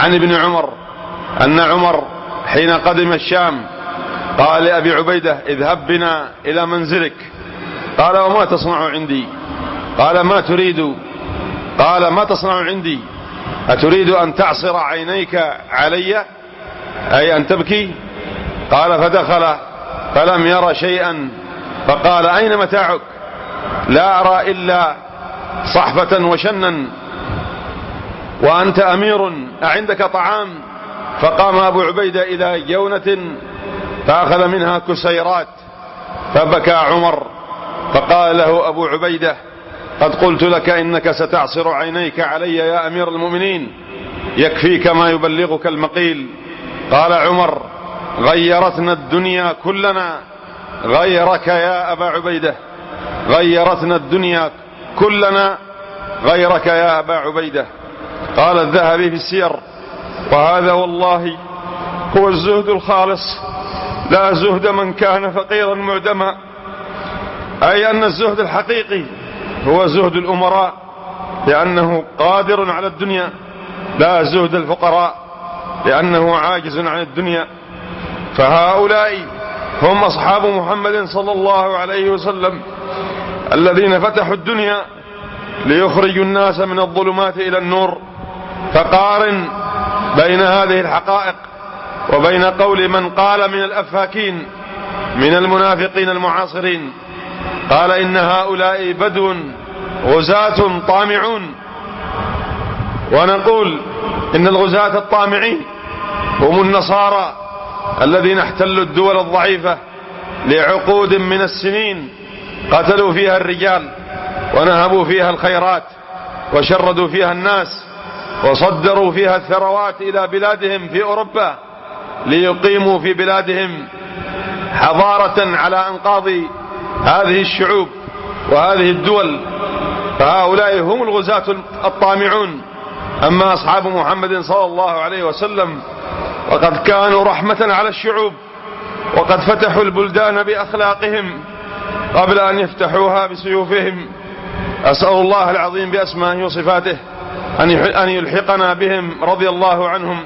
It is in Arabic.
عن ابن عمر أن عمر حين قدم الشام قال لأبي عبيدة اذهب بنا إلى منزلك. قال وما تصنع عندي؟ قال ما تريد؟ قال ما تصنع عندي؟ أتريد أن تعصر عينيك علي، أي أن تبكي؟ قال فدخل فلم ير شيئا فقال أين متاعك؟ لا أرى إلا صحفة وشنا وأنت أمير، أعندك طعام؟ فقام أبو عبيدة إلى جونة فأخذ منها كسيرات فبكى عمر، فقال له أبو عبيدة قد قلت لك إنك ستعصر عينيك علي يا أمير المؤمنين، يكفيك ما يبلغك المقيل. قال عمر غيرتنا الدنيا كلنا غيرك يا أبا عبيدة، غيرتنا الدنيا كلنا غيرك يا أبا عبيدة. قال الذهبي في السير وهذا والله هو الزهد الخالص، لا زهد من كان فقيرا معدما، أي أن الزهد الحقيقي هو زهد الأمراء لأنه قادر على الدنيا، لا زهد الفقراء لأنه عاجز عن الدنيا. فهؤلاء هم أصحاب محمد صلى الله عليه وسلم الذين فتحوا الدنيا ليخرجوا الناس من الظلمات إلى النور. فقارن بين هذه الحقائق وبين قول من قال من الأفاكين من المنافقين المعاصرين، قال إن هؤلاء بدو غزاة طامعون. ونقول إن الغزاة الطامعين هم النصارى الذين احتلوا الدول الضعيفة لعقود من السنين، قتلوا فيها الرجال ونهبوا فيها الخيرات وشردوا فيها الناس وصدروا فيها الثروات إلى بلادهم في أوروبا ليقيموا في بلادهم حضارة على أنقاض هذه الشعوب وهذه الدول. فهؤلاء هم الغزاة الطامعون. أما أصحاب محمد صلى الله عليه وسلم وقد كانوا رحمة على الشعوب وقد فتحوا البلدان بأخلاقهم قبل أن يفتحوها بسيوفهم. أسأل الله العظيم بأسمائه وصفاته أن يلحقنا بهم رضي الله عنهم.